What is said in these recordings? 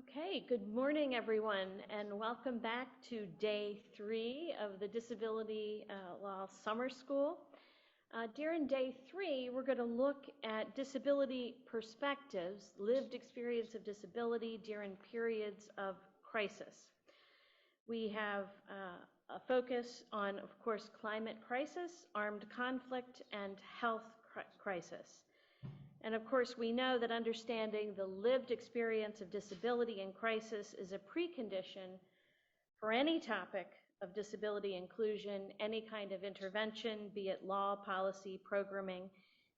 Okay, good morning, everyone, and welcome back to day 3 of the Disability Law Summer School. During day 3, we're going to look at disability perspectives, lived experience of disability during periods of crisis. We have a focus on, of course, climate crisis, armed conflict, and health crisis. And of course, we know that understanding the lived experience of disability and crisis is a precondition for any topic of disability inclusion, any kind of intervention, be it law, policy, programming.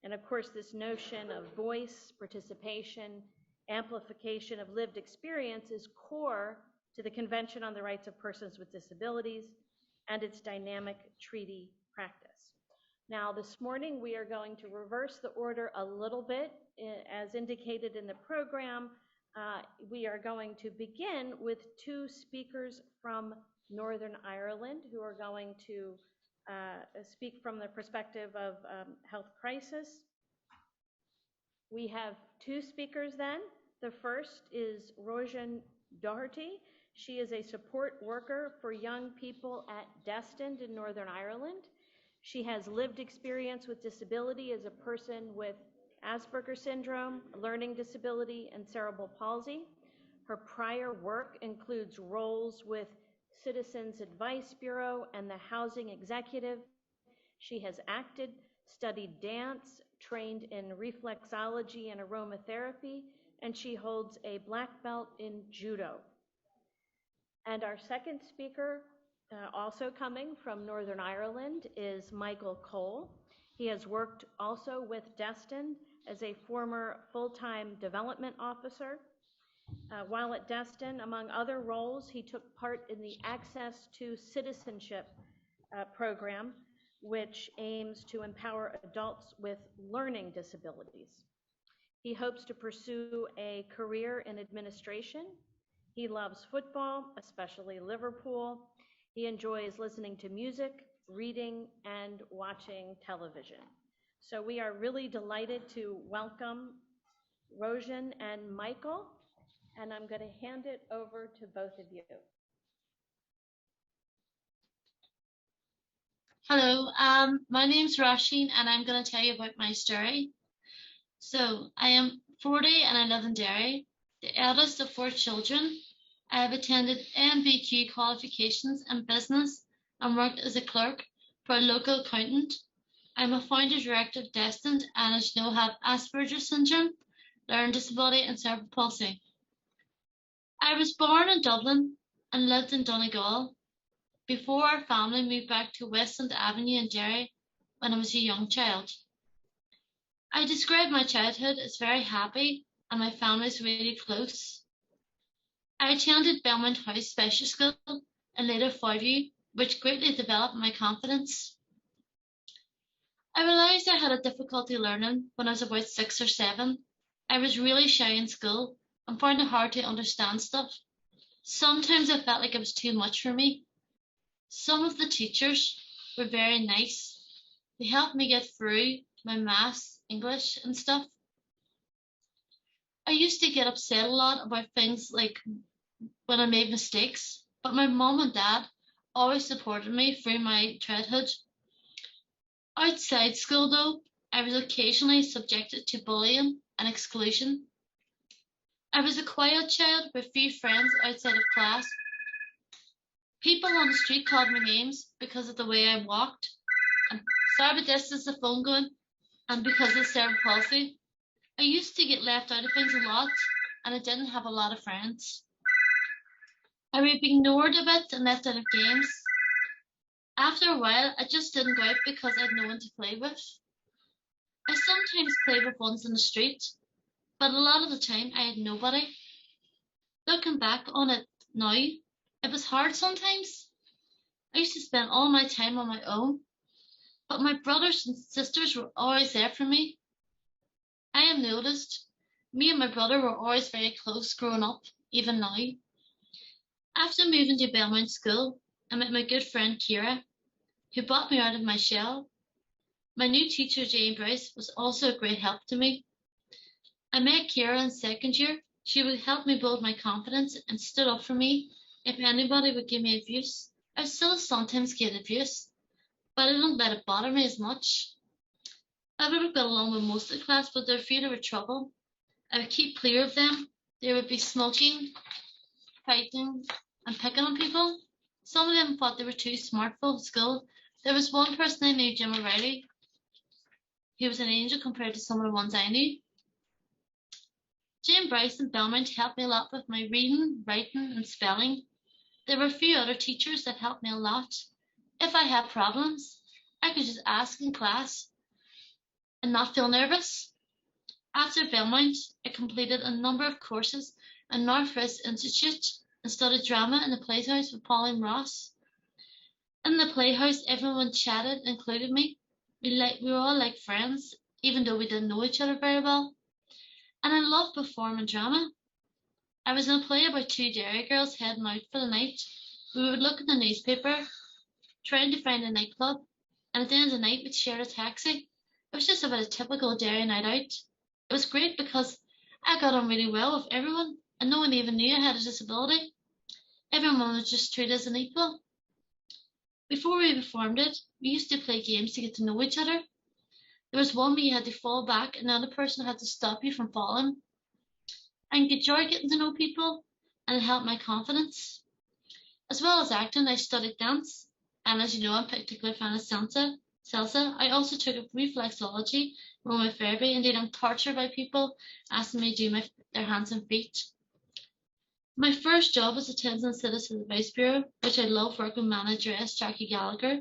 And of course, this notion of voice, participation, amplification of lived experience is core to the Convention on the Rights of Persons with Disabilities and its dynamic treaty practice. Now, this morning, we are going to reverse the order a little bit. As indicated in the program, we are going to begin with two speakers from Northern Ireland who are going to speak from the perspective of health crisis. We have two speakers then. The first is Roisin Doherty. She is a support worker for young people at Destin in Northern Ireland. She has lived experience with disability as a person with Asperger's syndrome, learning disability, and cerebral palsy. Her prior work includes roles with Citizens Advice Bureau and the Housing Executive. She has acted, studied dance, trained in reflexology and aromatherapy, and she holds a black belt in judo. And our second speaker, also coming from Northern Ireland, is Michael Cole. He has worked also with Destin as a former full-time development officer. While at Destin, among other roles, he took part in the Access to Citizenship program, which aims to empower adults with learning disabilities. He hopes to pursue a career in administration. He loves football, especially Liverpool. He enjoys listening to music, reading, and watching television. So we are really delighted to welcome Roisin and Michael, and I'm going to hand it over to both of you. Hello, my name's Roisin, and I'm going to tell you about my story. So I am 40 and I live in Derry, the eldest of 4 children. I have attended NVQ qualifications in business and worked as a clerk for a local accountant. I'm a founder director of Destin, and as you know, have Asperger's syndrome, learning disability, and cerebral palsy. I was born in Dublin and lived in Donegal before our family moved back to Westland Avenue in Derry when I was a young child. I describe my childhood as very happy, and my family is really close. I attended Belmont House Special School and later Fairview, which greatly developed my confidence. I realised I had a difficulty learning when I was about 6 or 7. I was really shy in school and found it hard to understand stuff. Sometimes I felt like it was too much for me. Some of the teachers were very nice. They helped me get through my maths, English, and stuff. I used to get upset a lot about things like when I made mistakes, but my mom and dad always supported me through my childhood. Outside school, though, I was occasionally subjected to bullying and exclusion. I was a quiet child with few friends outside of class. People on the street called me names because of the way I walked. And sorry about this, is the phone going? And because of cerebral palsy. I used to get left out of things a lot, and I didn't have a lot of friends. I would be ignored a bit and left out of games. After a while, I just didn't go out because I had no one to play with. I sometimes played with ones in the street, but a lot of the time I had nobody. Looking back on it now, it was hard sometimes. I used to spend all my time on my own, but my brothers and sisters were always there for me. I have noticed me and my brother were always very close growing up, even now. After moving to Belmont School, I met my good friend Kira, who brought me out of my shell. My new teacher, Jane Bryce, was also a great help to me. I met Kira in second year She would help me build my confidence and stood up for me if anybody would give me abuse. I still sometimes get abuse, but I don't let it bother me as much. I would have got along with most of the class, but they're afraid of trouble. I would keep clear of them. They would be smoking, fighting, and picking on people. Some of them thought they were too smart for school. There was one person I knew, Jim O'Reilly. He was an angel compared to some of the ones I knew. Jane Bryce and Belmont helped me a lot with my reading, writing, and spelling. There were a few other teachers that helped me a lot. If I had problems, I could just ask in class and not feel nervous. After Belmont, I completed a number of courses at Northwest Institute and studied drama in the Playhouse with Pauline Ross. In the Playhouse, everyone chatted, included me. We were all like friends, even though we didn't know each other very well. And I loved performing drama. I was in a play about two Derry girls heading out for the night. We would look at the newspaper, trying to find a nightclub, and at the end of the night we'd share a taxi. It was just about a typical Derry night out. It was great because I got on really well with everyone, and no one even knew I had a disability. Everyone was just treated as an equal. Before we performed it, we used to play games to get to know each other. There was one where you had to fall back and the other person had to stop you from falling. I enjoyed getting to know people, and it helped my confidence. As well as acting, I studied dance, and as you know, I'm particularly a fan of salsa. I also took up reflexology, aromatherapy. Indeed, I'm tortured by people asking me to do their hands and feet. My first job was attending the Citizens Advice Bureau, which I loved working with manageress Jackie Gallagher.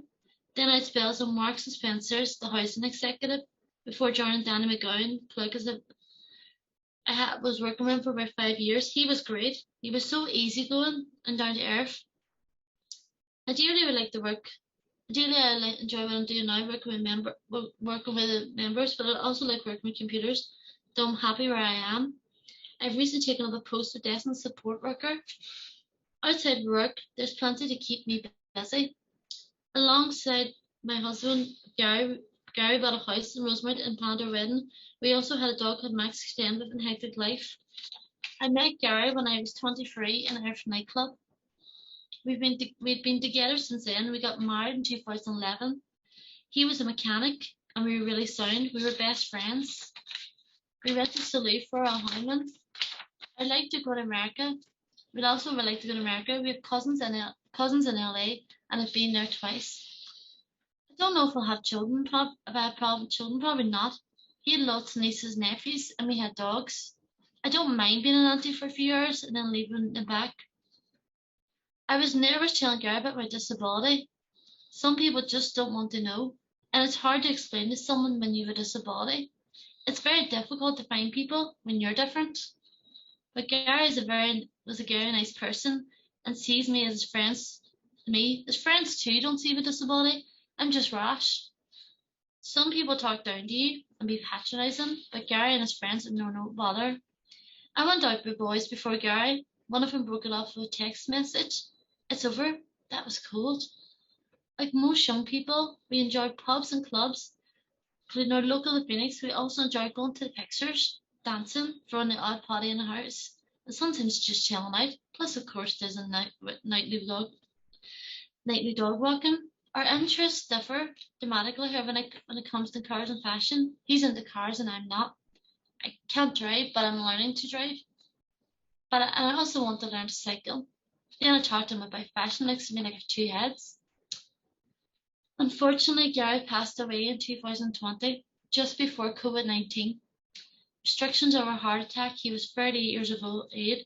Then I had spells on Marks and Spencer's, the housing executive, before joining Danny McGowan, because I was working with him for about 5 years. He was great. He was so easygoing and down to earth. I dearly would like to work. Ideally, I enjoy what I'm doing now, working with the members, but I also like working with computers, though I'm happy where I am. I've recently taken up a post of desk and support worker. Outside work, there's plenty to keep me busy. Alongside my husband, Gary bought a house in Rosemount and planned our wedding. We also had a dog called Max extended in hectic life. I met Gary when I was 23 in a Hereford nightclub. We'd been together since then. We got married in 2011. He was a mechanic and we were really sound. We were best friends. We rented Salou for our honeymoon. I'd like to go to America. We'd also really like to go to America. We have cousins in LA and have been there twice. I don't know if we'll have children. If I have problem with children, probably not. He had lots of nieces and nephews, and we had dogs. I don't mind being an auntie for a few hours and then leaving them back. I was nervous telling Gary about my disability. Some people just don't want to know, and it's hard to explain to someone when you have a disability. It's very difficult to find people when you're different. But Gary was a very nice person and sees me as friends to me. His friends too don't see the disability. I'm just rash. Some people talk down to you and be patronising, but Gary and his friends are no bother. I went out with boys before Gary. One of them broke it off with a text message. It's over. That was cold. Like most young people, we enjoy pubs and clubs, including our local The Phoenix. We also enjoy going to the pictures, dancing, throwing the odd party in the house, and sometimes just chilling out. Plus, of course, there's a nightly dog walking. Our interests differ dramatically, however, when it comes to cars and fashion. He's into cars and I'm not. I can't drive, but I'm learning to drive. But I also want to learn to cycle. Then I talked to him about fashion, looks to me like I have two heads. Unfortunately, Gary passed away in 2020, just before COVID-19. Restrictions over a heart attack. He was 38 years of age.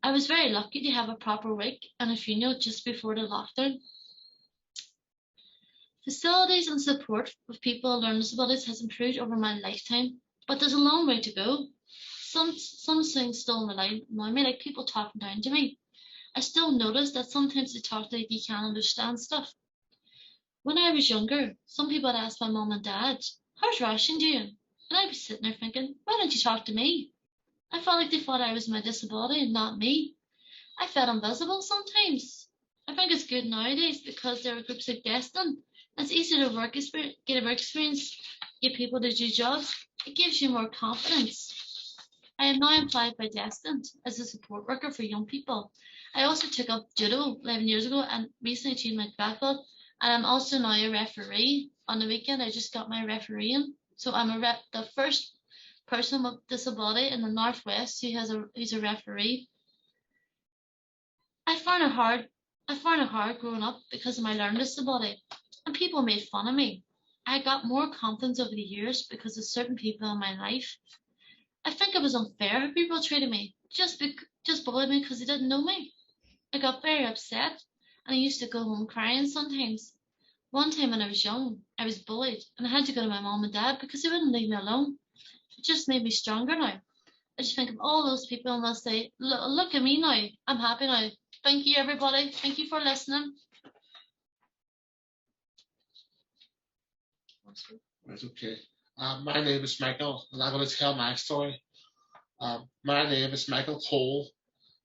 I was very lucky to have a proper wake and a funeral just before the lockdown. Facilities and support with people with learning disabilities has improved over my lifetime, but there's a long way to go. Some things still annoy me, like people talking down to me. I still notice that sometimes they talk like you can't understand stuff. When I was younger, some people would ask my mum and dad, "How's Roshan doing?" And I'd be sitting there thinking, "Why don't you talk to me?" I felt like they thought I was my disability and not me. I felt invisible sometimes. I think it's good nowadays because there are groups like Destin. It's easy to get a work experience, get people to do jobs. It gives you more confidence. I am now employed by Destined as a support worker for young people. I also took up judo 11 years ago and recently achieved my black belt. And I'm also now a referee. On the weekend, I just got my refereeing. So I'm the first person with disability in the Northwest who's a referee. I found it hard growing up because of my learning disability, and people made fun of me. I got more confidence over the years because of certain people in my life. I think it was unfair how people treated me, just bullied me because they didn't know me. I got very upset, and I used to go home crying sometimes. One time when I was young, I was bullied, and I had to go to my mom and dad because they wouldn't leave me alone. It just made me stronger now. I just think of all those people and they'll say, look at me now, I'm happy now. Thank you, everybody. Thank you for listening. That's okay. My name is Michael, and I'm going to tell my story. My name is Michael Cole.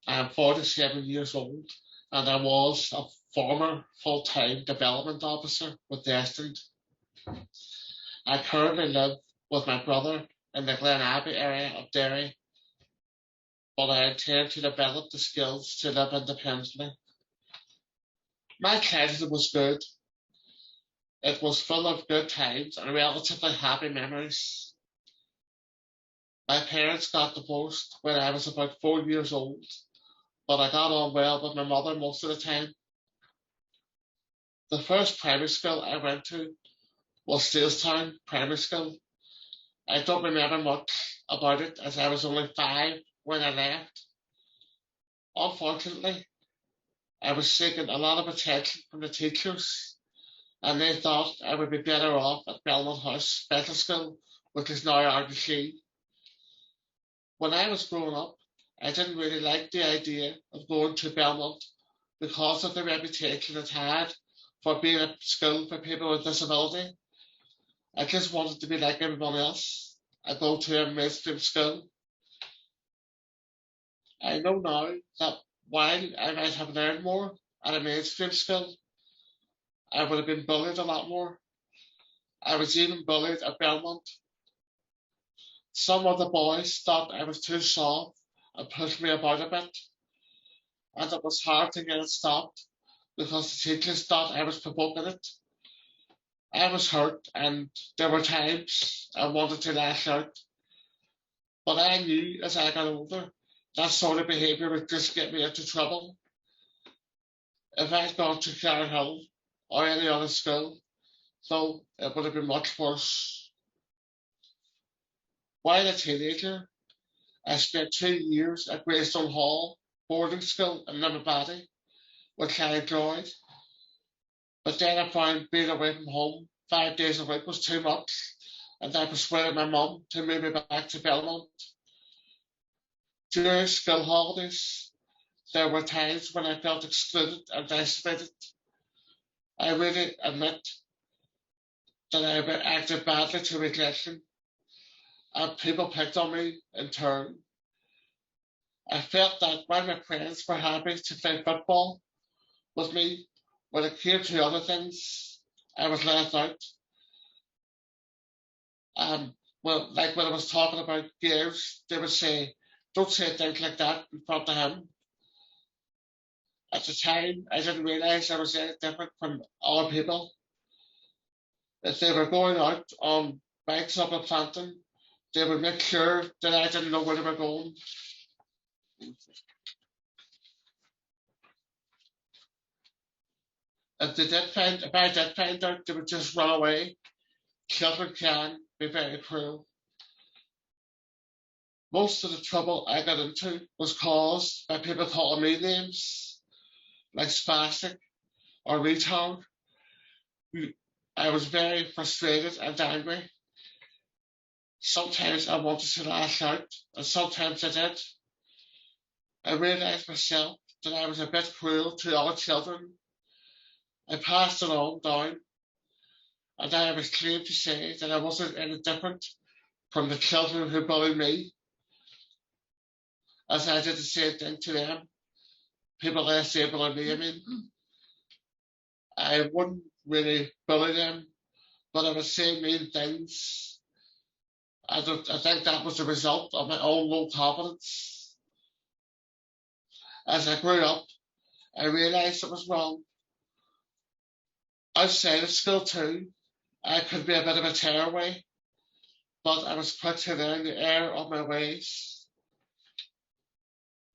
I'm 47 years old, and I was a former full-time development officer with Destined. I currently live with my brother in the Glen Abbey area of Derry, but I intend to develop the skills to live independently. My childhood was good. It was full of good times and relatively happy memories. My parents got divorced when I was about 4 years old, but I got on well with my mother most of the time. The first primary school I went to was Stalestown Primary School. I don't remember much about it as I was only 5 when I left. Unfortunately, I was seeking a lot of attention from the teachers, and they thought I would be better off at Belmont House Special School, which is now RDC. When I was growing up, I didn't really like the idea of going to Belmont because of the reputation it had for being a school for people with disability. I just wanted to be like everyone else. I go to a mainstream school. I know now that while I might have learned more at a mainstream school, I would have been bullied a lot more. I was even bullied at Belmont. Some of the boys thought I was too soft and pushed me about a bit, and it was hard to get it stopped because the teachers thought I was provoking it. I was hurt, and there were times I wanted to lash out, but I knew as I got older that sort of behaviour would just get me into trouble. If I'd gone to Clare Hill or any other school, though, it would have been much worse. While a teenager, I spent 2 years at Greystone Hall boarding school in Limavady, which I enjoyed. But then I found being away from home 5 days a week was too much, and I persuaded my mum to move me back to Belmont. During school holidays, there were times when I felt excluded and isolated. I really admit that I acted badly to rejection, and people picked on me in turn. I felt that while my friends were happy to play football with me, when it came to other things, I was left out. Well, like when I was talking about girls, they would say, don't say things like that in front of him. At the time, I didn't realise I was any different from other people. If they were going out on bikes up at Planton, they would make sure that I didn't know where they were going. If I did find out, they would just run away. Children can be very cruel. Most of the trouble I got into was caused by people calling me names like spastic or retard. I was very frustrated and angry. Sometimes I wanted to lash out, and sometimes I did. I realised myself that I was a bit cruel to other children. I passed it on down, and I was claimed to say that I wasn't any different from the children who bullied me, as I did the same thing to them. People less able than me, I mean. I wouldn't really bully them, but I would say mean things. I think that was the result of my own low confidence. As I grew up, I realised it was wrong. Outside of school too, I could be a bit of a tearaway, but I was quick to learn the error of my ways.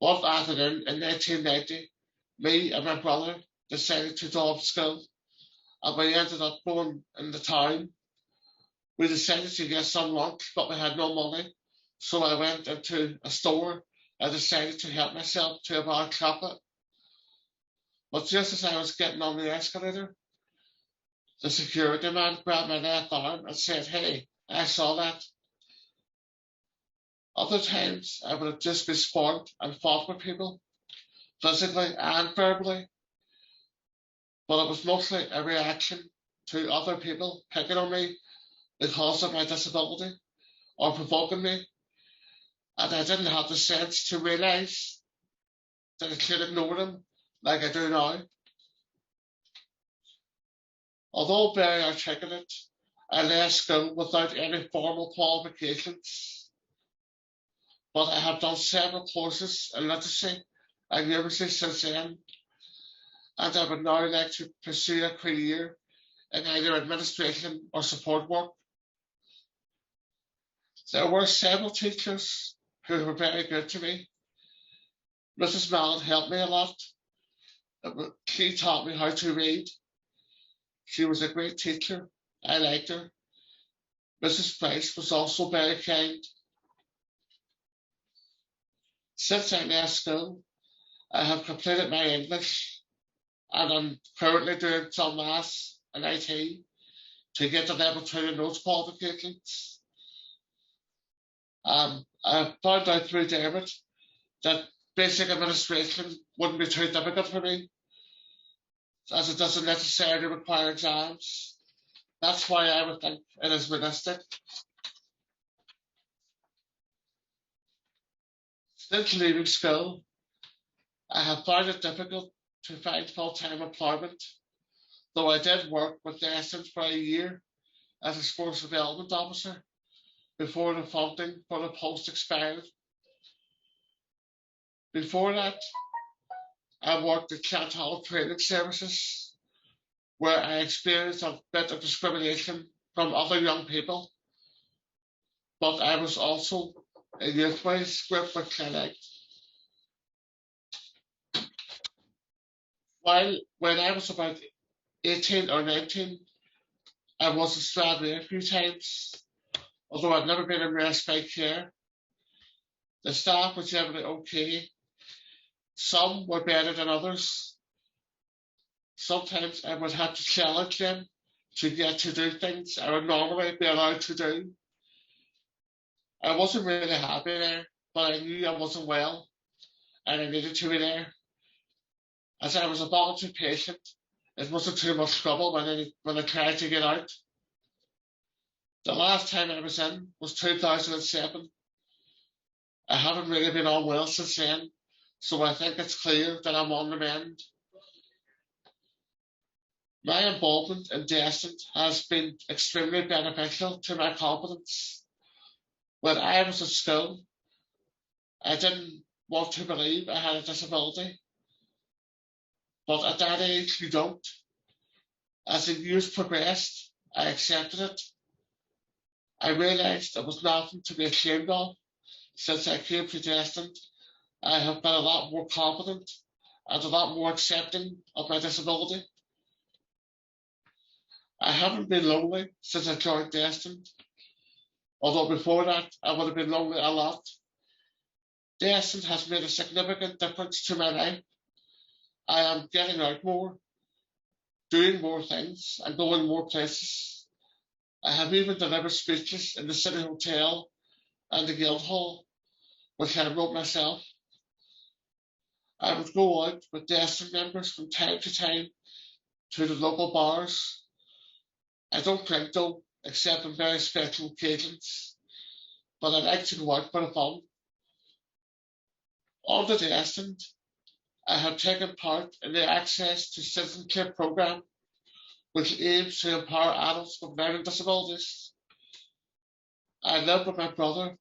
One afternoon in 1990, me and my brother decided to drop school, and we ended up going in the town. We decided to get some lunch, but we had no money, so I went into a store and decided to help myself to a bar of chocolate. But just as I was getting on the escalator, the security man grabbed my left arm and said, "Hey, I saw that." Other times, I would have just been sport and fought with people, physically and verbally, but it was mostly a reaction to other people picking on me because of my disability or provoking me, and I didn't have the sense to realise that I could ignore them like I do now. Although very articulate, I left school without any formal qualifications, but I have done several courses in literacy and numeracy since then, and I would now like to pursue a career in either administration or support work. There were several teachers who were very good to me. Mrs. Mallon helped me a lot. She taught me how to read. She was a great teacher. I liked her. Mrs. Price was also very kind. Since I left school, I have completed my English, and I'm currently doing some maths and IT to get the level 2 in those qualifications. I found out through David that basic administration wouldn't be too difficult for me, as it doesn't necessarily require exams. That's why I would think it is realistic. Since leaving school, I have found it difficult to find full-time employment, though I did work with Destin for a year as a sports development officer before the funding for the post expired. Before that, I worked at Chantal Training Services, where I experienced a bit of discrimination from other young people, but I was also a youth-wise group with Clinic. When I was about 18 or 19, I was in Stradley a few times, although I'd never been in respite care. The staff were generally okay. Some were better than others. Sometimes I would have to challenge them to get to do things I would normally be allowed to do. I wasn't really happy there, but I knew I wasn't well and I needed to be there. As I was a volunteer patient, it wasn't too much trouble when I tried to get out. The last time I was in was 2007. I haven't really been on well since then, so I think it's clear that I'm on the mend. My involvement in Destin has been extremely beneficial to my confidence. When I was at school, I didn't want to believe I had a disability, but at that age you don't. As the years progressed, I accepted it. I realised there was nothing to be ashamed of. Since I came to Destin, I have been a lot more confident and a lot more accepting of my disability. I haven't been lonely since I joined Destin, although before that I would have been lonely a lot. Destin has made a significant difference to my life. I am getting out more, doing more things, and going more places. I have even delivered speeches in the City Hotel and the Guildhall, which I wrote myself. I would go out with Destin members from time to time to the local bars. I don't drink though, except on very special occasions, but I like to go out for the fun. On the Destin, I have taken part in the Access to Citizenship programme, which aims to empower adults with learning disabilities. I live with my brother,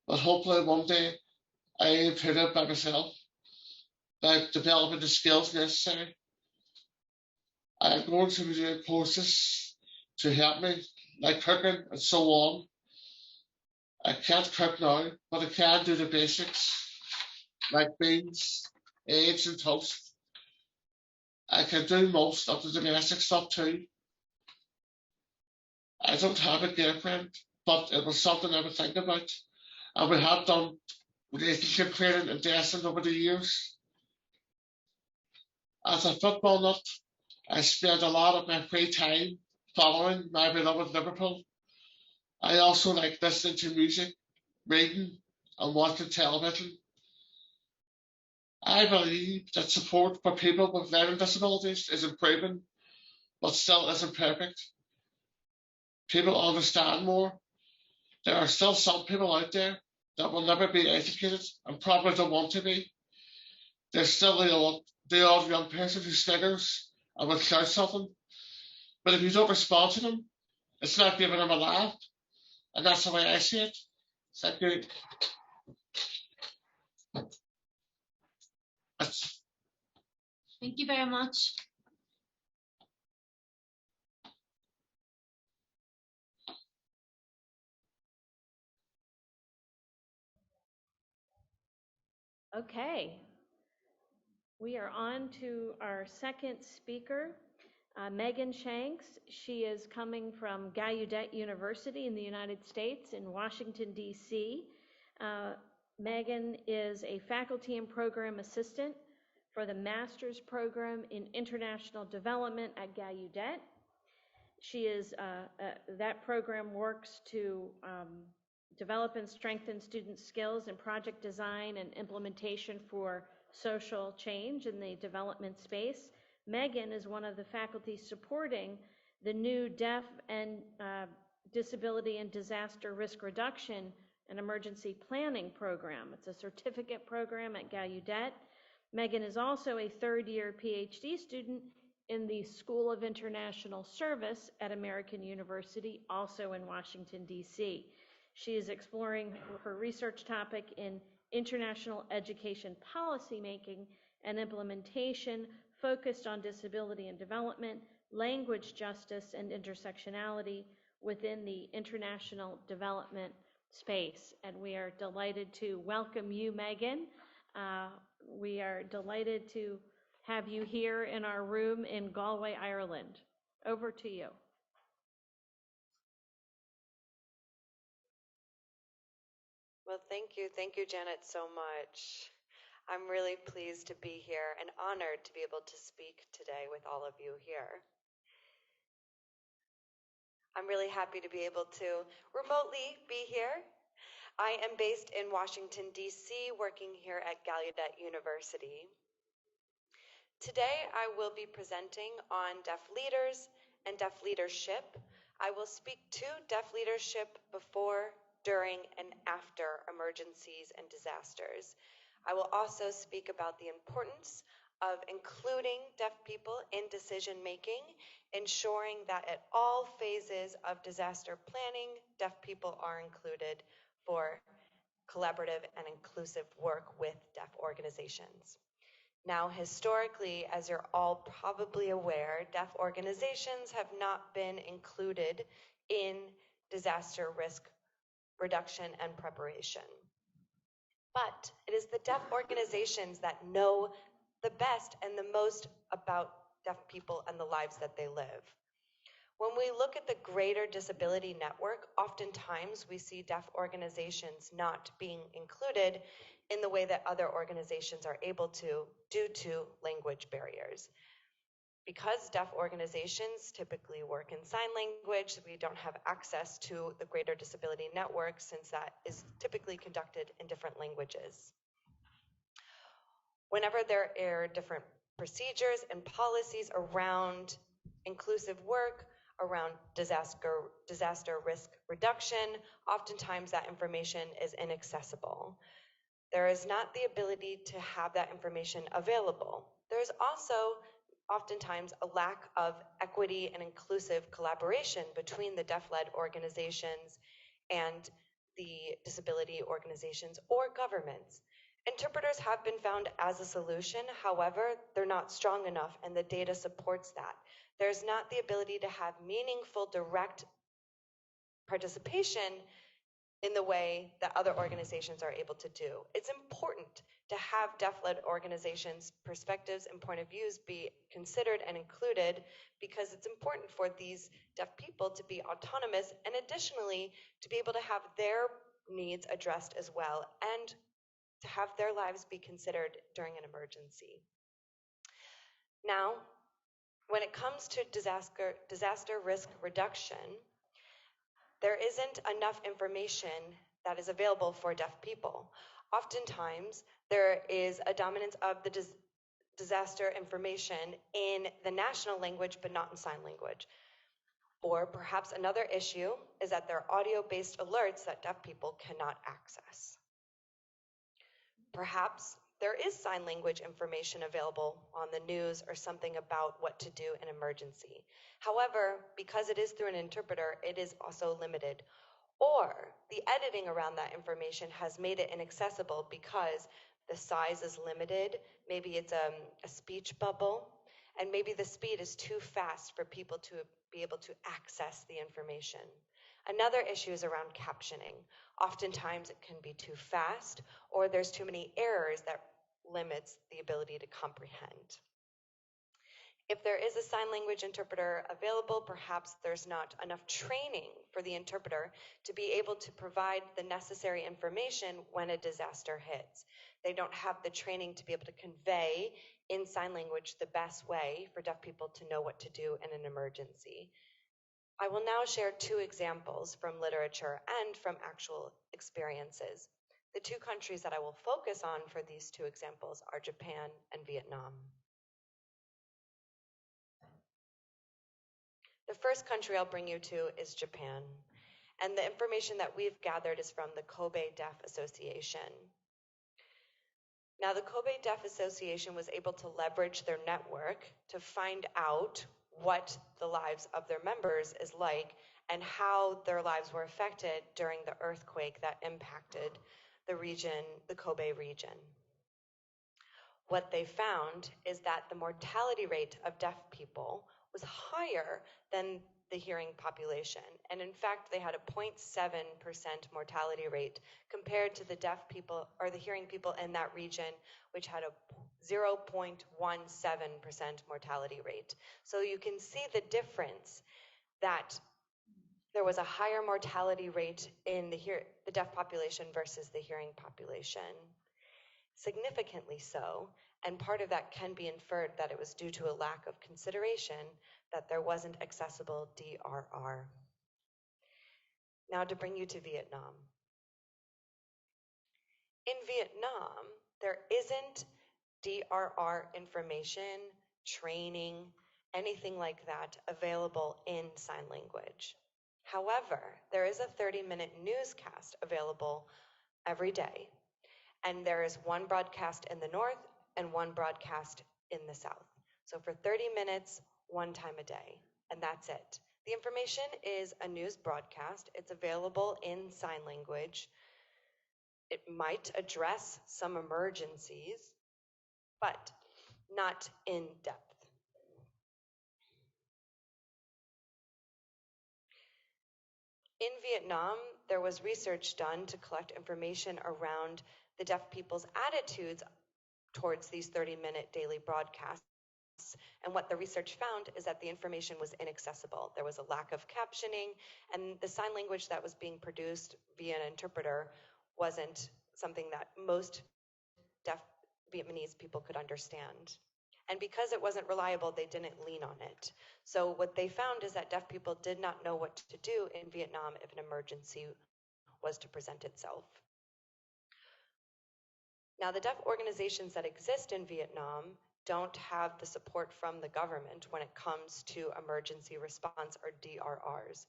but hopefully one day I put it by myself by developing the skills necessary. I'm going to be doing courses to help me, like cooking and so on. I can't cook now, but I can do the basics, like beans, eggs, and toast. I can do most of the domestic stuff too. I don't have a girlfriend, but it was something I would think about. And we have done relationship training and testing over the years. As a football nut, I spend a lot of my free time following my beloved Liverpool. I also like listening to music, reading, and watching television. I believe that support for people with learning disabilities is improving, but still isn't perfect. People understand more. There are still some people out there that will never be educated and probably don't want to be. There's still the odd young person who sniggers and will shout something, but if you don't respond to them, it's not giving them a laugh, and that's the way I see it. Thank you. That's Thank you very much. Okay. We are on to our second speaker, Megan Shanks. She is coming from Gallaudet University in the United States in Washington, D.C. Megan is a faculty and program assistant for the master's program in international development at Gallaudet. That program works to develop and strengthen student skills in project design and implementation for social change in the development space. Megan is one of the faculty supporting the new Deaf and Disability and Disaster Risk Reduction and Emergency Planning program. It's a certificate program at Gallaudet. Megan is also a third-year PhD student in the School of International Service at American University, also in Washington, D.C. She is exploring her research topic in international education policymaking and implementation focused on disability and development, language justice, and intersectionality within the international development space. And we are delighted to welcome you, Megan. We are delighted to have you here in our room in Galway, Ireland. Over to you. Well, thank you. Thank you, Janet, so much. I'm really pleased to be here and honored to be able to speak today with all of you here. I'm really happy to be able to remotely be here. I am based in Washington, D.C., working here at Gallaudet University. Today, I will be presenting on deaf leaders and deaf leadership. I will speak to deaf leadership before, during, and after emergencies and disasters. I will also speak about the importance of including deaf people in decision making, ensuring that at all phases of disaster planning, deaf people are included for collaborative and inclusive work with deaf organizations. Now, historically, as you're all probably aware, deaf organizations have not been included in disaster risk reduction and preparation. But it is the deaf organizations that know the best and the most about deaf people and the lives that they live. When we look at the greater disability network, oftentimes we see deaf organizations not being included in the way that other organizations are able to due to language barriers. Because deaf organizations typically work in sign language, we don't have access to the greater disability network since that is typically conducted in different languages. Whenever there are different procedures and policies around inclusive work, around disaster risk reduction, oftentimes that information is inaccessible. There is not the ability to have that information available. There's also oftentimes a lack of equity and inclusive collaboration between the deaf-led organizations and the disability organizations or governments. Interpreters have been found as a solution. However, they're not strong enough, and the data supports that. There's not the ability to have meaningful, direct participation in the way that other organizations are able to do. It's important to have deaf-led organizations' perspectives and point of views be considered and included, because it's important for these deaf people to be autonomous and additionally to be able to have their needs addressed as well and to have their lives be considered during an emergency. Now, when it comes to disaster risk reduction, there isn't enough information that is available for deaf people. Oftentimes, there is a dominance of the disaster information in the national language, but not in sign language. Or perhaps another issue is that there are audio-based alerts that deaf people cannot access. Perhaps there is sign language information available on the news or something about what to do in emergency. However, because it is through an interpreter, it is also limited. Or the editing around that information has made it inaccessible because the size is limited. Maybe it's a speech bubble, and maybe the speed is too fast for people to be able to access the information. Another issue is around captioning. Oftentimes it can be too fast, or there's too many errors that limits the ability to comprehend. If there is a sign language interpreter available, perhaps there's not enough training for the interpreter to be able to provide the necessary information when a disaster hits. They don't have the training to be able to convey in sign language the best way for deaf people to know what to do in an emergency. I will now share two examples from literature and from actual experiences. The two countries that I will focus on for these two examples are Japan and Vietnam. The first country I'll bring you to is Japan, and the information that we've gathered is from the Kobe Deaf Association. Now, the Kobe Deaf Association was able to leverage their network to find out what the lives of their members is like and how their lives were affected during the earthquake that impacted the region, the Kobe region. What they found is that the mortality rate of deaf people was higher than the hearing population. And in fact, they had a 0.7% mortality rate compared to the deaf people or the hearing people in that region, which had a 0.17% mortality rate. So you can see the difference that there was a higher mortality rate in the deaf population versus the hearing population. Significantly so, and part of that can be inferred that it was due to a lack of consideration that there wasn't accessible DRR. Now to bring you to Vietnam. In Vietnam, there isn't DRR information, training, anything like that available in sign language. However, there is a 30-minute newscast available every day, and there is one broadcast in the north and one broadcast in the south. So for 30 minutes, one time a day, and that's it. The information is a news broadcast. It's available in sign language. It might address some emergencies, but not in depth. In Vietnam, there was research done to collect information around the deaf people's attitudes towards these 30-minute daily broadcasts. And what the research found is that the information was inaccessible. There was a lack of captioning, and the sign language that was being produced via an interpreter wasn't something that most deaf Vietnamese people could understand. And because it wasn't reliable, they didn't lean on it. So what they found is that deaf people did not know what to do in Vietnam if an emergency was to present itself. Now, the deaf organizations that exist in Vietnam don't have the support from the government when it comes to emergency response or DRRs.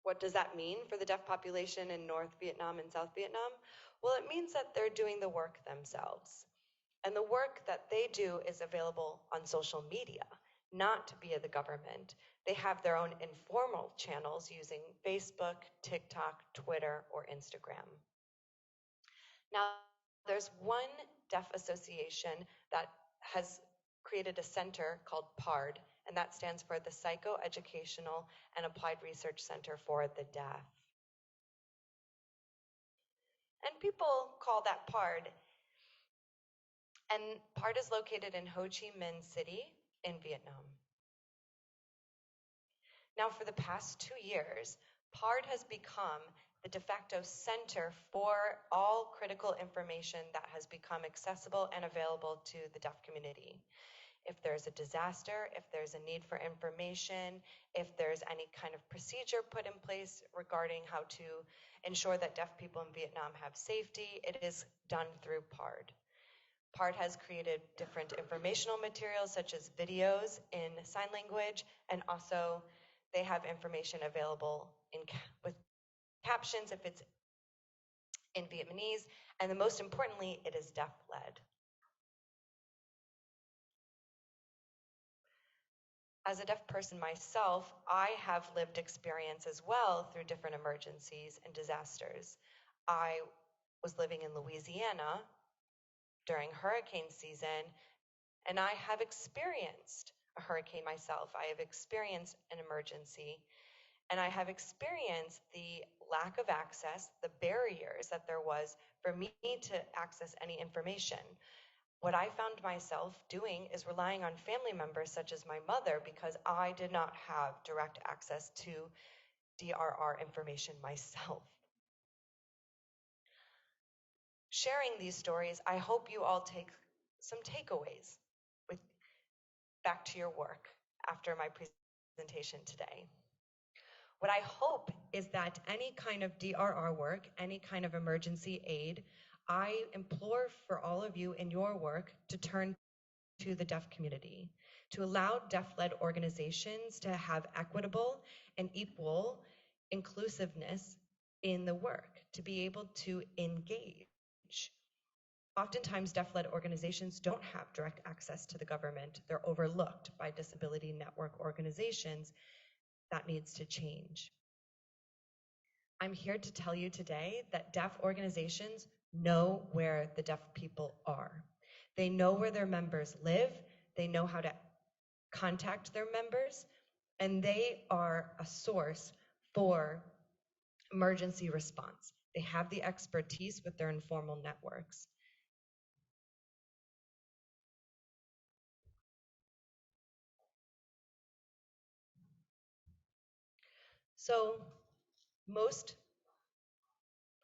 What does that mean for the deaf population in North Vietnam and South Vietnam? Well, it means that they're doing the work themselves. And the work that they do is available on social media, not via the government. They have their own informal channels using Facebook, TikTok, Twitter, or Instagram. Now, there's one deaf association that has created a center called PARD, and that stands for the Psychoeducational and Applied Research Center for the Deaf. And people call that PARD. And PARD is located in Ho Chi Minh City in Vietnam. Now, for the past 2 years, PARD has become the de facto center for all critical information that has become accessible and available to the deaf community. If there's a disaster, if there's a need for information, if there's any kind of procedure put in place regarding how to ensure that deaf people in Vietnam have safety, it is done through PARD. PARD has created different informational materials such as videos in sign language, and also they have information available with captions if it's in Vietnamese, and the most importantly, it is deaf-led. As a deaf person myself, I have lived experience as well through different emergencies and disasters. I was living in Louisiana during hurricane season, and I have experienced a hurricane myself. I have experienced an emergency, and I have experienced the lack of access, the barriers that there was for me to access any information. What I found myself doing is relying on family members such as my mother because I did not have direct access to DRR information myself. Sharing these stories, I hope you all take some takeaways back to your work after my presentation today. What I hope is that any kind of DRR work, any kind of emergency aid, I implore for all of you in your work to turn to the deaf community, to allow deaf-led organizations to have equitable and equal inclusiveness in the work, to be able to engage. Oftentimes, deaf-led organizations don't have direct access to the government. They're overlooked by disability network organizations. That needs to change. I'm here to tell you today that deaf organizations know where the deaf people are. They know where their members live, they know how to contact their members, and they are a source for emergency response. They have the expertise with their informal networks. So most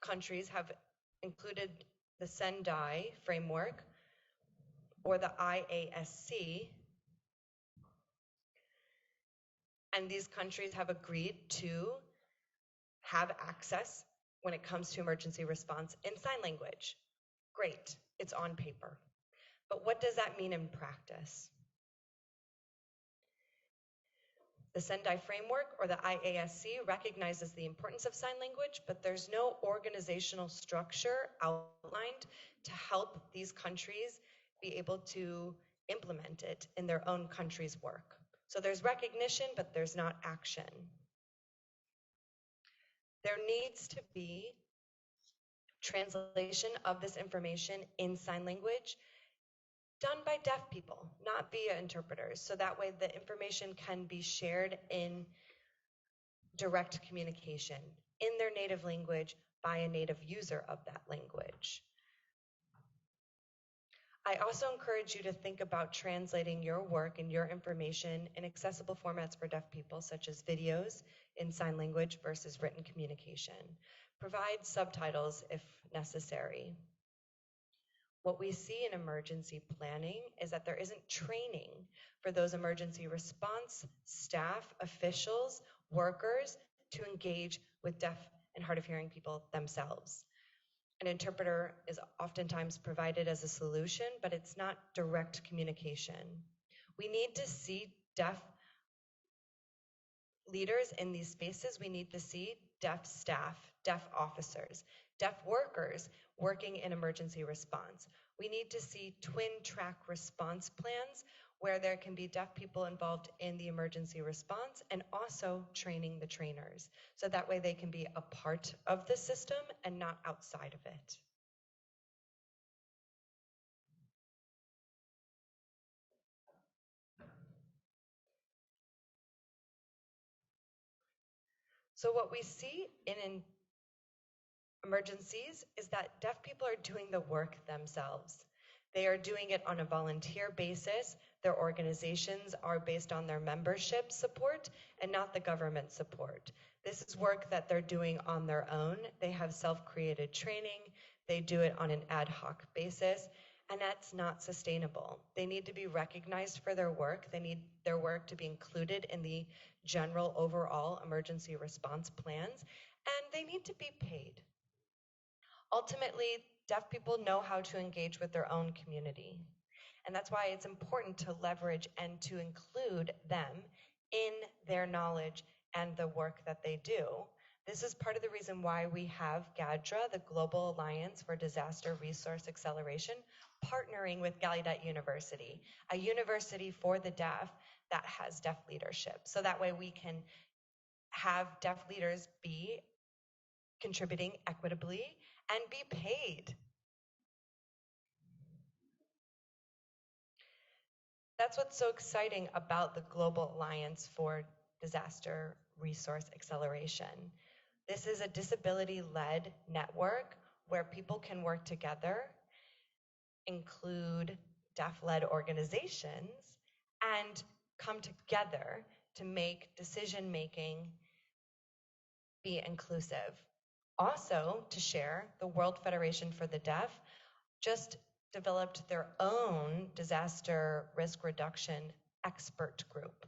countries have included the Sendai framework or the IASC, and these countries have agreed to have access when it comes to emergency response in sign language. Great, it's on paper. But what does that mean in practice? The Sendai framework or the IASC recognizes the importance of sign language, but there's no organizational structure outlined to help these countries be able to implement it in their own country's work. So there's recognition, but there's not action. There needs to be translation of this information in sign language done by deaf people, not via interpreters. So that way the information can be shared in direct communication in their native language by a native user of that language. I also encourage you to think about translating your work and your information in accessible formats for deaf people, such as videos in sign language versus written communication. Provide subtitles if necessary. What we see in emergency planning is that there isn't training for those emergency response staff, officials, workers to engage with deaf and hard of hearing people themselves. An interpreter is oftentimes provided as a solution, but it's not direct communication. We need to see deaf leaders in these spaces. We need to see deaf staff, deaf officers, deaf workers working in emergency response. We need to see twin track response plans where there can be deaf people involved in the emergency response and also training the trainers. So that way they can be a part of the system and not outside of it. So what we see in emergencies is that deaf people are doing the work themselves. They are doing it on a volunteer basis. Their organizations are based on their membership support and not the government support. This is work that they're doing on their own. They have self-created training. They do it on an ad hoc basis, and that's not sustainable. They need to be recognized for their work. They need their work to be included in the general overall emergency response plans, and they need to be paid. Ultimately, deaf people know how to engage with their own community. And that's why it's important to leverage and to include them in their knowledge and the work that they do. This is part of the reason why we have GADRA, the Global Alliance for Disaster Resource Acceleration, partnering with Gallaudet University, a university for the deaf that has deaf leadership. So that way we can have deaf leaders be contributing equitably and be paid. That's what's so exciting about the Global Alliance for Disaster Resource Acceleration. This is a disability-led network where people can work together, include deaf-led organizations, and come together to make decision-making be inclusive. Also, to share, the World Federation for the Deaf just developed their own disaster risk reduction expert group.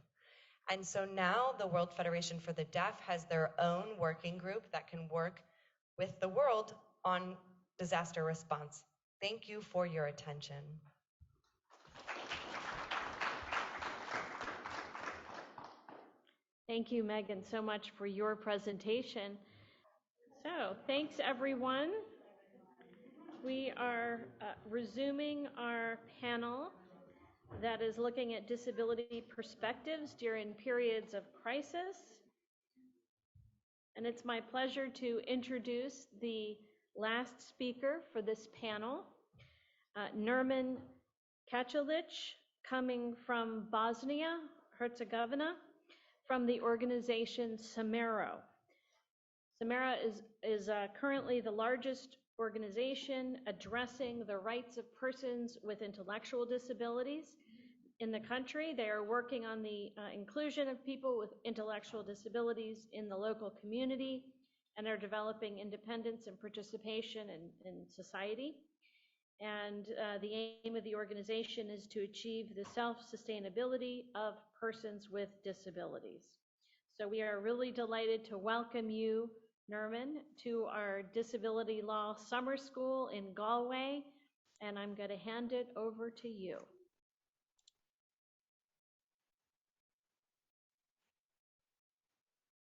And so now the World Federation for the Deaf has their own working group that can work with the world on disaster response. Thank you for your attention. Thank you, Megan, so much for your presentation. So, thanks everyone. We are resuming our panel that is looking at disability perspectives during periods of crisis. And it's my pleasure to introduce the last speaker for this panel, Nermin Kacilic, coming from Bosnia Herzegovina, from the organization Samero. Samero is currently the largest organization addressing the rights of persons with intellectual disabilities in the country. They are working on the inclusion of people with intellectual disabilities in the local community and are developing independence and participation in society. And the aim of the organization is to achieve the self-sustainability of persons with disabilities. So we are really delighted to welcome you, Nermin, to our Disability Law Summer School in Galway, and I'm going to hand it over to you.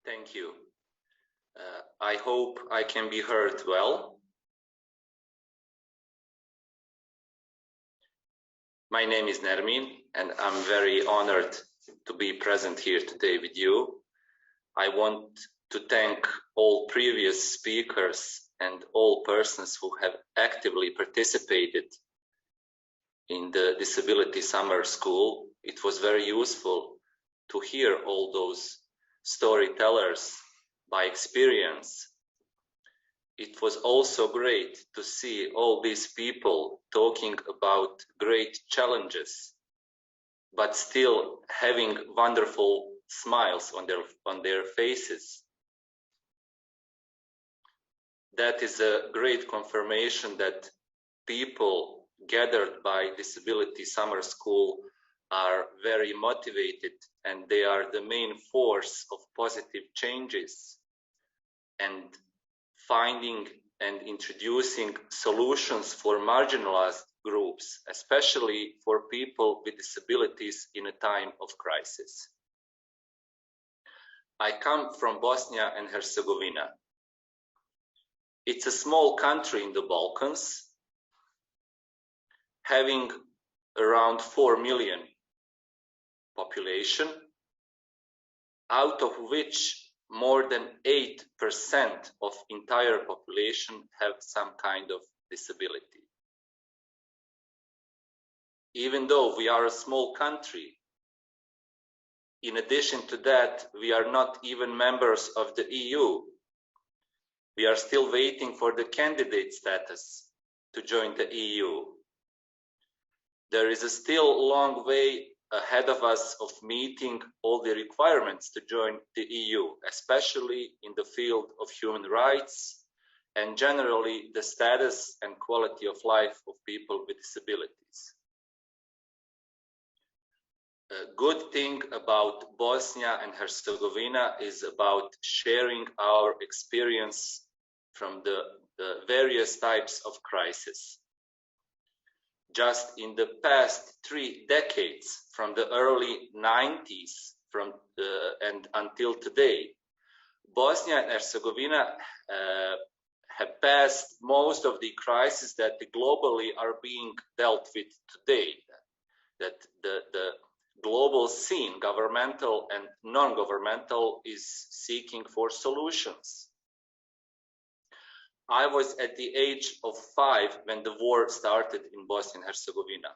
Thank you. I hope I can be heard well. My name is Nermin, and I'm very honored to be present here today with you. I want to thank all previous speakers and all persons who have actively participated in the Disability Summer School. It was very useful to hear all those storytellers by experience. It was also great to see all these people talking about great challenges, but still having wonderful smiles on their faces. That is a great confirmation that people gathered by Disability Summer School are very motivated, and they are the main force of positive changes and finding and introducing solutions for marginalized groups, especially for people with disabilities in a time of crisis. I come from Bosnia and Herzegovina. It's a small country in the Balkans, having around 4 million population, out of which more than 8% of entire population have some kind of disability. Even though we are a small country, in addition to that, we are not even members of the EU. We are still waiting for the candidate status to join the EU. There is a still long way ahead of us of meeting all the requirements to join the EU, especially in the field of human rights and generally the status and quality of life of people with disabilities. A good thing about Bosnia and Herzegovina is about sharing our experience from the various types of crisis. Just in the past 3 decades, from the early 90s and until today, Bosnia and Herzegovina have passed most of the crises that globally are being dealt with today. That the global scene, governmental and non-governmental, is seeking for solutions. I was at the age of 5 when the war started in Bosnia and Herzegovina.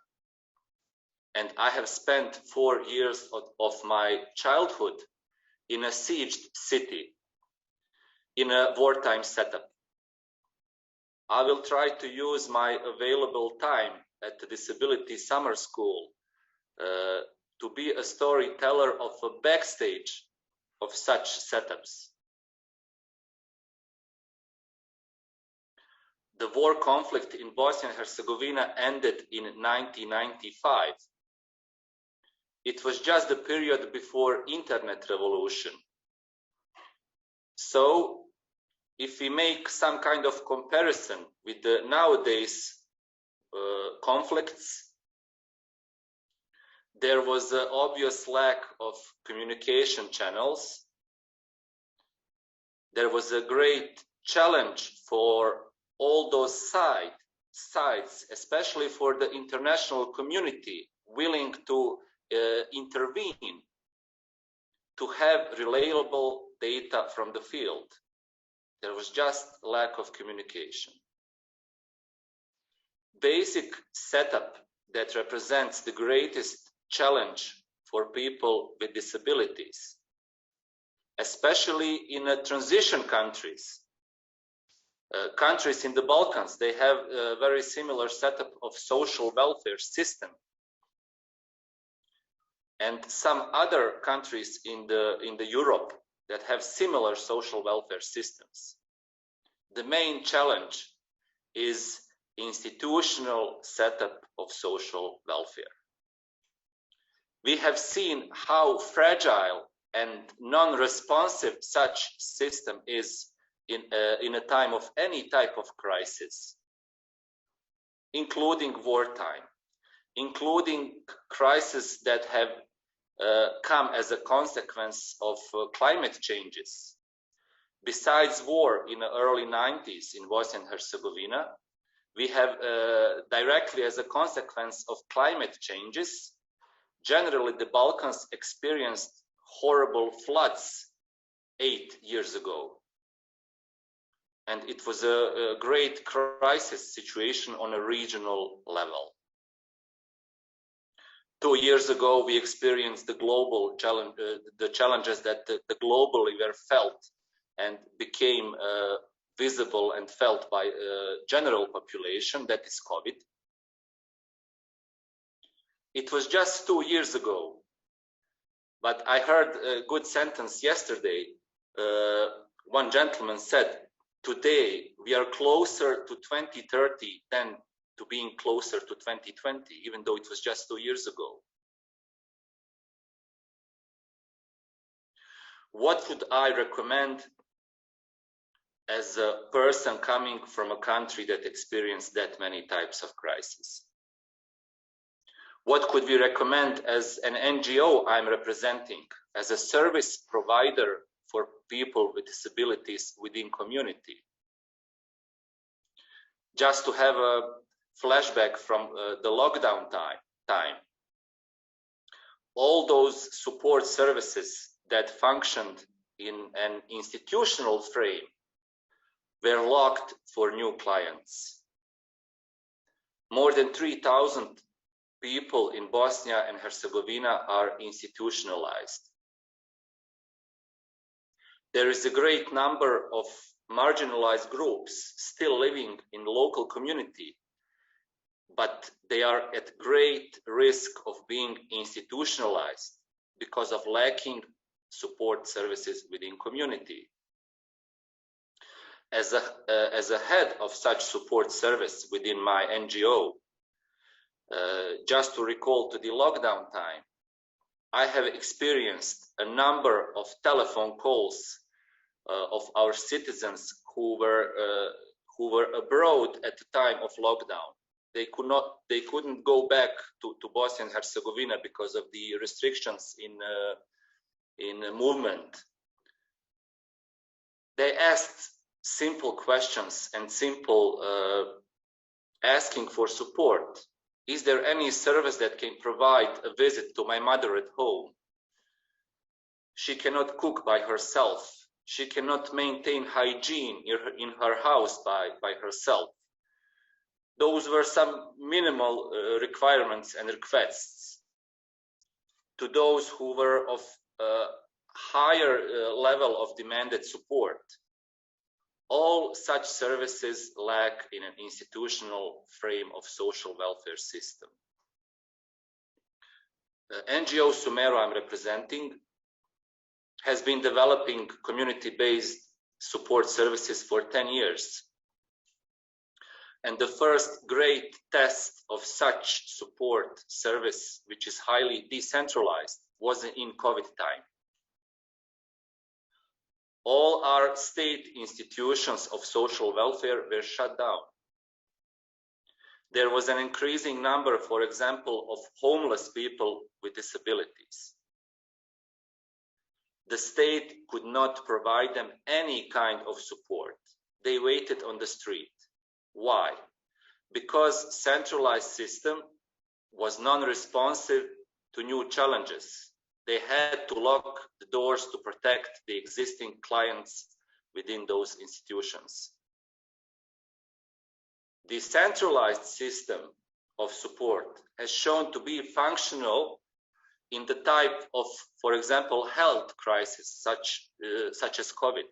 And I have spent 4 years of my childhood in a sieged city, in a wartime setup. I will try to use my available time at the Disability Summer School to be a storyteller of a backstage of such setups. The war conflict in Bosnia and Herzegovina ended in 1995. It was just the period before internet revolution. So if we make some kind of comparison with the nowadays conflicts, there was an obvious lack of communication channels. There was a great challenge for all those sides, especially for the international community, willing to intervene, to have reliable data from the field. There was just lack of communication. Basic setup that represents the greatest challenge for people with disabilities, especially in transition countries. Countries in the Balkans, they have a very similar setup of social welfare system. And some other countries in the Europe that have similar social welfare systems. The main challenge is institutional setup of social welfare. We have seen how fragile and non-responsive such system is in a time of any type of crisis, including wartime, including crises that have come as a consequence of climate changes. Besides war in the early 90s in Bosnia and Herzegovina, we have directly as a consequence of climate changes, generally the Balkans experienced horrible floods 8 years ago. And it was a great crisis situation on a regional level. 2 years ago, we experienced the global challenge, the challenges that globally were felt and became visible and felt by general population, that is COVID. It was just 2 years ago, but I heard a good sentence yesterday. One gentleman said, today we are closer to 2030 than to being closer to 2020, even though it was just 2 years ago. What would I recommend as a person coming from a country that experienced that many types of crises? What could we recommend as an NGO I'm representing, as a service provider for people with disabilities within community? Just to have a flashback from the lockdown time. all those support services that functioned in an institutional frame were locked for new clients. More than 3,000 people in Bosnia and Herzegovina are institutionalized. There is a great number of marginalized groups still living in the local community, but they are at great risk of being institutionalized because of lacking support services within community. As a head of such support service within my NGO, just to recall to the lockdown time, I have experienced a number of telephone calls of our citizens who were abroad at the time of lockdown. They couldn't go back to Bosnia and Herzegovina because of the restrictions in movement. They asked simple questions and simple asking for support. Is there any service that can provide a visit to my mother at home? She cannot cook by herself. She cannot maintain hygiene in her house by herself. Those were some minimal requirements and requests. To those who were of higher level of demanded support, all such services lack in an institutional frame of social welfare system. The NGO Sumero I'm representing has been developing community-based support services for 10 years. And the first great test of such support service, which is highly decentralized, was in COVID time. All our state institutions of social welfare were shut down. There was an increasing number, for example, of homeless people with disabilities. The state could not provide them any kind of support. They waited on the street. Why? Because centralized system was non-responsive to new challenges. They had to lock the doors to protect the existing clients within those institutions. The centralized system of support has shown to be functional in the type of, for example, health crisis such as COVID.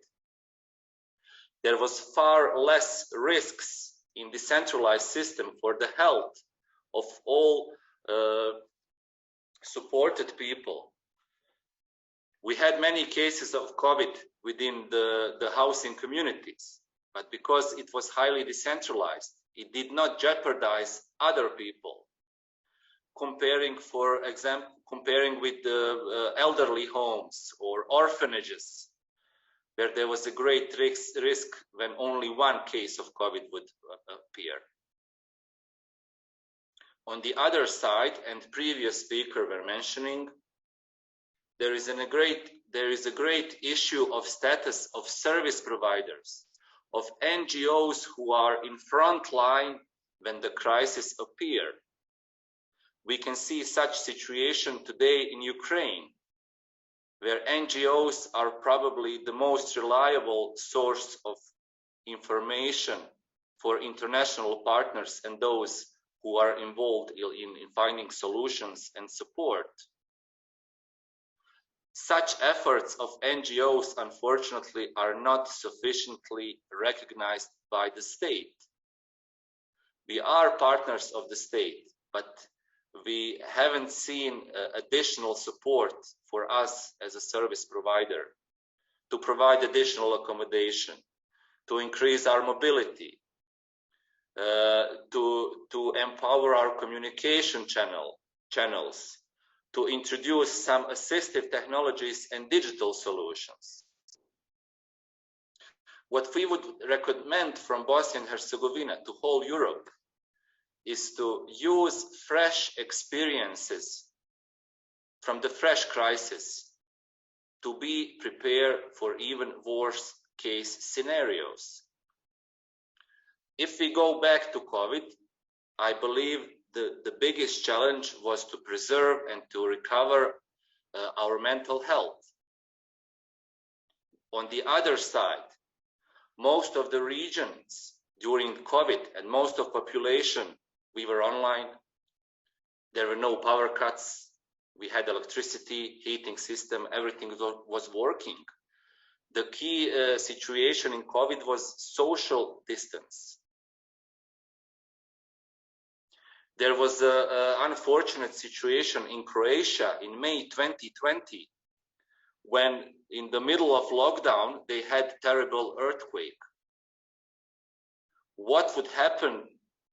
There was far less risks in the centralized system for the health of all supported people. We had many cases of COVID within the housing communities, but because it was highly decentralized, it did not jeopardize other people. Comparing with the elderly homes or orphanages, where there was a great risk when only one case of COVID would appear. On the other side, and previous speaker were mentioning, there is a great issue of status of service providers, of NGOs who are in front line when the crisis appear. We can see such situation today in Ukraine, where NGOs are probably the most reliable source of information for international partners and those who are involved in finding solutions and support. Such efforts of NGOs, unfortunately, are not sufficiently recognized by the state. We are partners of the state, but we haven't seen additional support for us as a service provider to provide additional accommodation, to increase our mobility, to empower our communication channels, to introduce some assistive technologies and digital solutions. What we would recommend from Bosnia and Herzegovina to whole Europe is to use fresh experiences from the fresh crisis to be prepared for even worse case scenarios. If we go back to COVID, I believe the biggest challenge was to preserve and to recover our mental health. On the other side, most of the regions during COVID and most of population, we were online. There were no power cuts. We had electricity, heating system, everything was working. The key situation in COVID was social distance. There was an unfortunate situation in Croatia in May 2020, when in the middle of lockdown, they had terrible earthquake. What would happen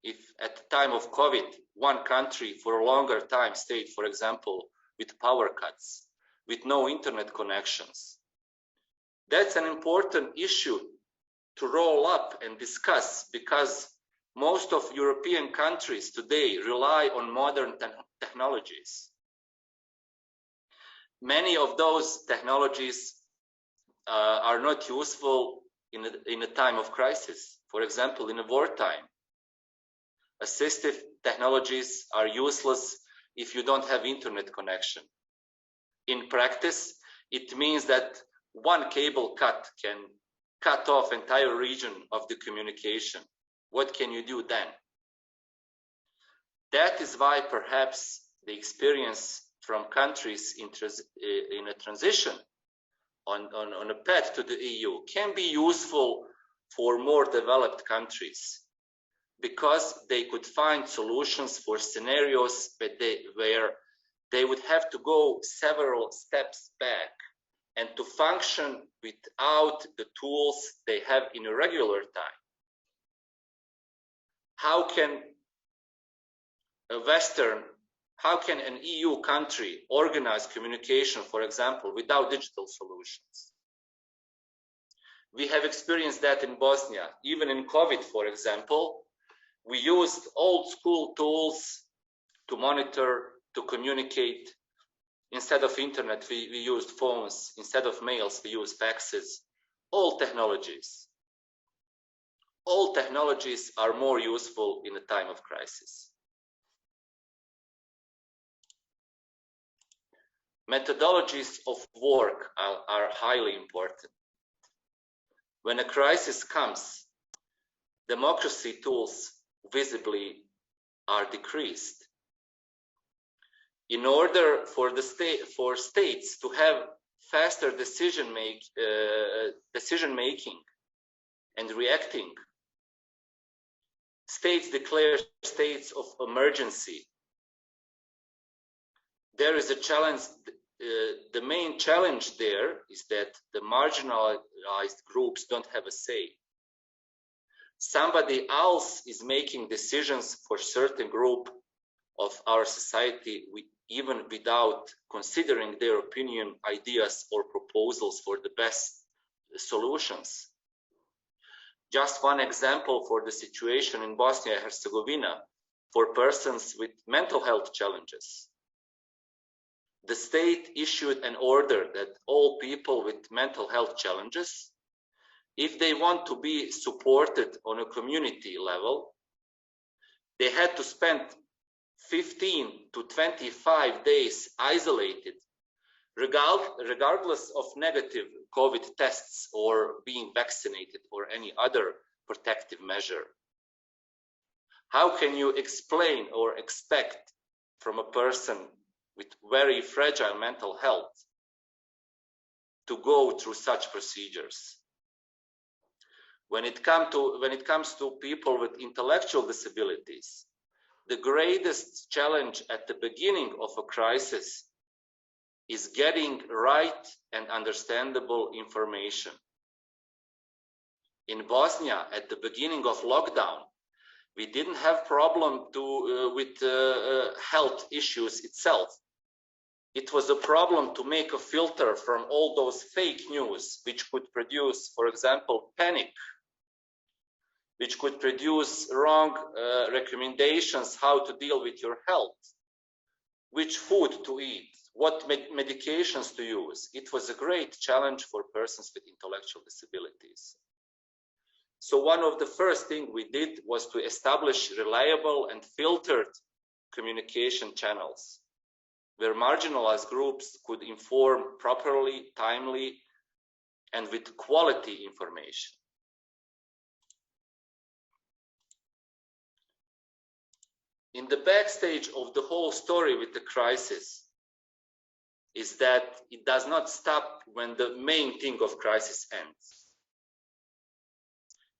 if at the time of COVID, one country for a longer time stayed, for example, with power cuts, with no internet connections? That's an important issue to roll up and discuss, because most of European countries today rely on modern technologies. Many of those technologies are not useful in a time of crisis. For example, in a wartime, assistive technologies are useless if you don't have internet connection. In practice, it means that one cable cut can cut off entire region of the communication. What can you do then? That is why perhaps the experience from countries in a transition on a path to the EU can be useful for more developed countries, because they could find solutions for scenarios where they would have to go several steps back and to function without the tools they have in a regular time. How can an EU country organize communication, for example, without digital solutions? We have experienced that in Bosnia. Even in COVID, for example, we used old school tools to monitor, to communicate. Instead of internet, we used phones. Instead of mails, we used faxes. All technologies are more useful in a time of crisis. Methodologies of work are highly important. When a crisis comes, democracy tools visibly are decreased. In order for states to have faster decision making and reacting, states declare states of emergency. There is a challenge. The main challenge there is that the marginalized groups don't have a say. Somebody else is making decisions for certain group of our society, even without considering their opinion, ideas, or proposals for the best solutions. Just one example for the situation in Bosnia and Herzegovina for persons with mental health challenges. The state issued an order that all people with mental health challenges, if they want to be supported on a community level, they had to spend 15 to 25 days isolated, regardless of negative COVID tests or being vaccinated or any other protective measure. How can you explain or expect from a person with very fragile mental health to go through such procedures? When it comes to people with intellectual disabilities, the greatest challenge at the beginning of a crisis is getting right and understandable information. In Bosnia, at the beginning of lockdown, we didn't have problem with health issues itself. It was a problem to make a filter from all those fake news, which could produce, for example, panic, which could produce wrong recommendations how to deal with your health, which food to eat, what medications to use. It was a great challenge for persons with intellectual disabilities. So one of the first things we did was to establish reliable and filtered communication channels where marginalized groups could inform properly, timely, and with quality information. In the backstage of the whole story with the crisis is that it does not stop when the main thing of crisis ends.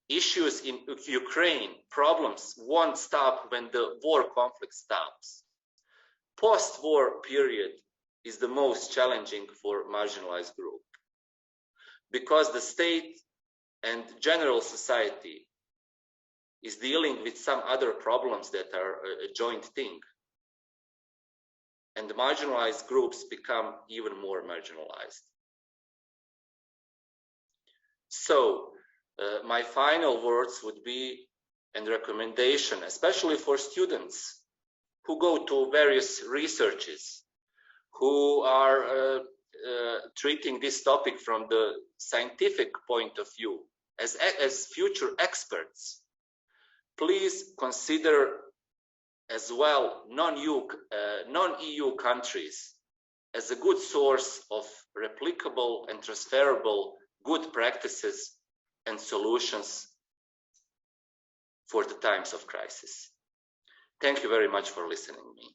Issues in Ukraine, problems won't stop when the war conflict stops. Post-war period is the most challenging for marginalized group because the state and general society is dealing with some other problems that are a joint thing. And the marginalized groups become even more marginalized. So my final words would be a recommendation, especially for students who go to various researches, who are treating this topic from the scientific point of view, as future experts. Please consider as well non-EU countries as a good source of replicable and transferable good practices and solutions for the times of crisis. Thank you very much for listening to me.